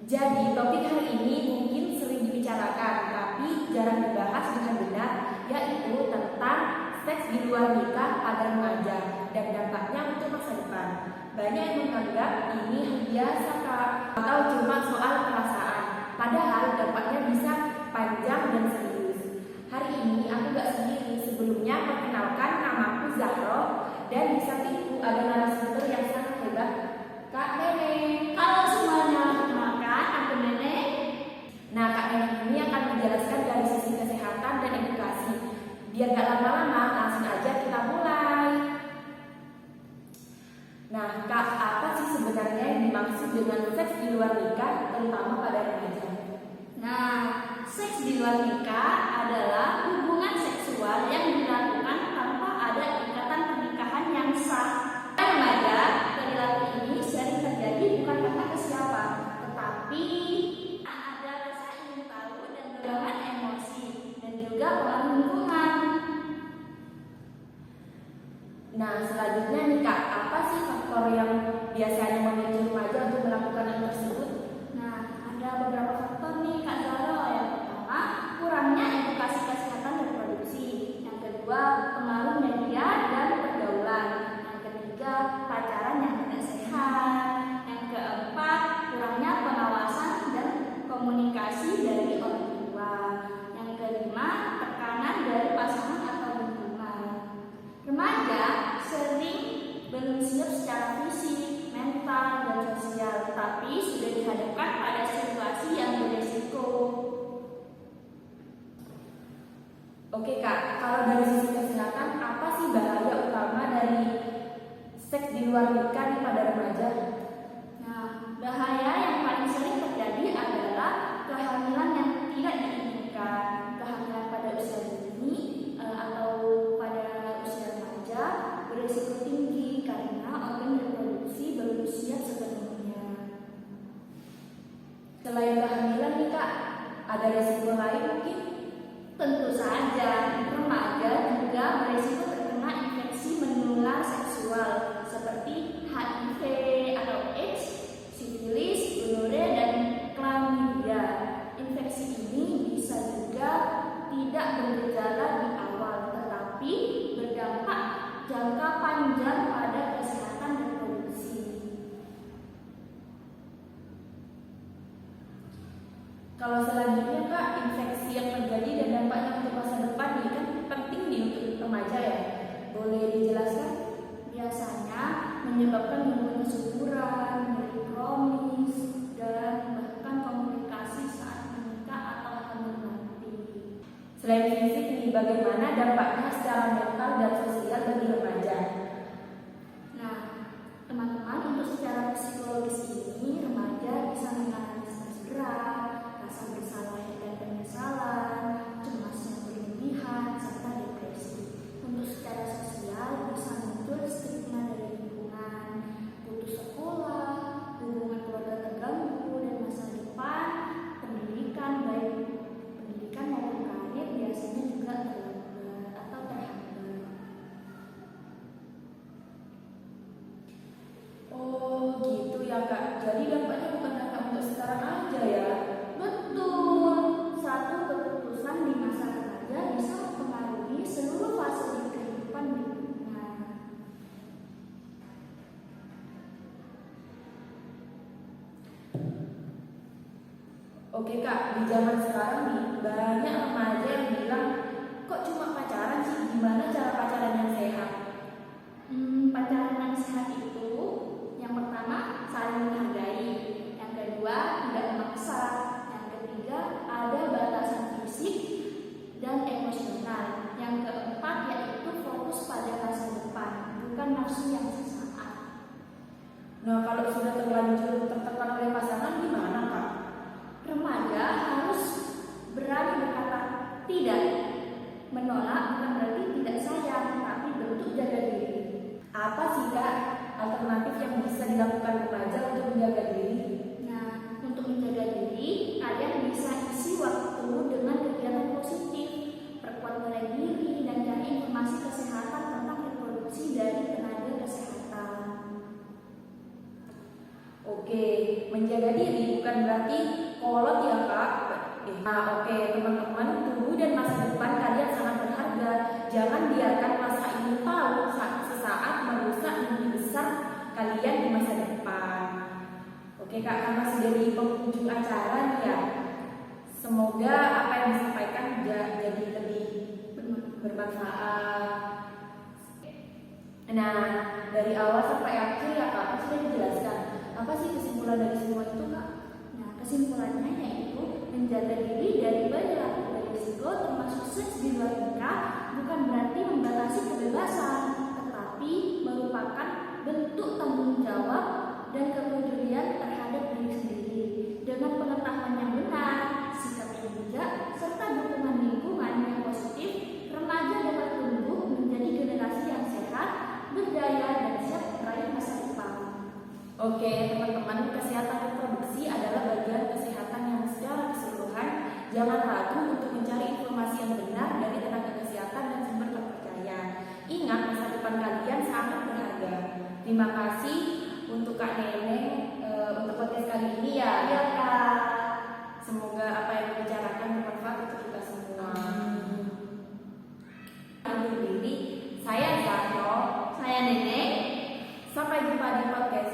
Jadi topik hari ini mungkin sering dibicarakan, tapi jarang dibahas dengan benar, yaitu tentang seks di luar nikah pada remaja dan dampaknya untuk masa depan. Banyak yang menganggap ini biasa Kak, atau cuma soal perasaan, padahal dampaknya bisa panjang dan serius. Hari ini aku gak sendiri, sebelumnya perkenalkan namaku Zahro dan di sampingku ada narasumber yang sangat hebat, Kak Neneng. Halo semuanya, perkenalkan aku Neneng. Nah, Kak Neneng ini akan menjelaskan dari sisi kesehatan dan edukasi. Biar gak lama-lama, langsung aja kita mulai. Nah, Kak, apa sih sebenarnya yang dimaksud dengan seks di luar nikah, terutama pada remaja? Nah, seks di luar nikah adalah hubungan seksual yang dilakukan tanpa ada ikatan pernikahan yang sah. Pada remaja, perilaku ini sering terjadi bukan karena kesiapan, tetapi ada rasa ingin tahu dan dorongan emosi dan juga pengaruh lingkungan. Nah, selanjutnya nih Kak, apa sih faktor yang biasanya memicu remaja untuk melakukan hal tersebut? Nah, ada beberapa faktor nih Kak Zara. Yang pertama, kurangnya edukasi kesehatan reproduksi. Yang kedua, pengaruh media dan pergaulan. Yang ketiga, pacaran yang tidak sehat. Yang keempat, kurangnya pengawasan dan komunikasi dari orang tua. Yang kelima, tekanan dari pasangan atau lingkungan. Remaja sering belum siap secara fisik, mental, dan sosial, tapi sudah dihadapkan pada situasi yang beresiko. Oke Kak, kalau dari sisi kesehatan, apa sih bahaya utama dari seks di luar nikah nih pada remaja? Nah, bahaya yang paling sering terjadi adalah kehamilan yang tidak diinginkan. Kehamilan pada usia dini atau pada usia remaja berisiko tinggi karena organ reproduksi belum siap sepenuhnya. Selain kehamilan nih Kak, ada resiko lain mungkin? Tentu saja, remaja juga berisiko terkena infeksi menular seksual seperti HIV atau AIDS, sifilis, gonorrea, dan chlamydia. Infeksi ini bisa juga tidak bergejala di awal, tetapi berdampak jangka panjang pada kesehatan reproduksi. Kalau selanjutnya Kak, infeksi yang terjadi dan dampaknya untuk masa depan ini kan penting nih untuk remaja ya. Boleh dijelaskan? Biasanya menyebabkan gangguan kesuburan, nyeri kronis, dan bahkan komplikasi saat menikah atau hamil nanti. Selain fisik nih, bagaimana dampaknya secara mental dan sosial bagi remaja? Nah, teman-teman, untuk secara psikologis ini remaja bisa mengalami stres berat, rasa bersalah dan penyesalan, cemas yang berlebihan, serta depresi. Untuk secara sosial bisa muncul stigma dari lingkungan, putus sekolah, hubungan keluarga terganggu, dan masa depan pendidikan baik pendidikan maupun karir biasanya juga terlambat atau terhambat. Oh gitu ya Kak, jadi dampaknya bukan hanya untuk sekarang aja ya. Betul, satu keputusan di masa remaja bisa mempengaruhi seluruh fase di kehidupan berikutnya. Oke Kak, di zaman sekarang nih banyak remaja yang bilang kok cuma pacaran sih, gimana cara pacaran yang sehat? Pacaran yang sehat itu yang pertama saling menghargai, yang kedua tidak memaksa, yang ketiga ada batasan fisik dan emosional, yang keempat yaitu fokus pada masa depan, bukan nafsu yang sesaat. Nah kalau sudah terlanjur tertekan oleh pasangan gimana Kak? Remaja harus berani berkata tidak. Menolak bukan berarti tidak sayang, tapi bentuk jaga diri. Apa sih Kak alternatif yang bisa dilakukan remaja untuk menjaga diri? Nah, untuk menjaga diri, kalian bisa isi waktu dengan kegiatan positif, perkuat nilai diri, dan cari informasi kesehatan tentang reproduksi dari tenaga kesehatan. Oke, menjaga diri bukan bukan berarti kolot ya Kak. Nah oke teman-teman, tubuh dan masa depan kalian sangat berharga. Jangan biarkan masa ini tahu sesaat merusak mimpi besar kalian di masa depan. Oke Kak, karena sudah di penghujung acara nih ya. Semoga apa yang disampaikan jadi lebih bermanfaat. Nah, dari awal sampai akhir ya Kak, sudah dijelaskan. Apa sih kesimpulan dari semua itu Kak? Nah, kesimpulannya yaitu menjaga diri dari perilaku berisiko termasuk seks di luar nikah bukan berarti membatasi kebebasan, tetapi merupakan bentuk tanggung jawab dan kepedulian terhadap diri sendiri. Dengan pengetahuan yang benar, sikap yang bijak, serta dukungan lingkungan yang positif, remaja dapat tumbuh menjadi generasi yang sehat, berdaya, dan siap meraih masa depan. Oke teman-teman, kesehatan reproduksi adalah bagian kesehatan yang secara keseluruhan. Jangan ragu untuk mencari informasi yang benar dari tenaga kesehatan dan sumber terpercaya. Ingat, masa depan kalian sangat berharga. Terima kasih untuk Kak Neneng untuk podcast kali ini ya. Ya Kak. Semoga apa yang dibicarakan bermanfaat untuk kita semua. Undur diri, saya Zahro. Saya Nenek. Sampai jumpa di podcast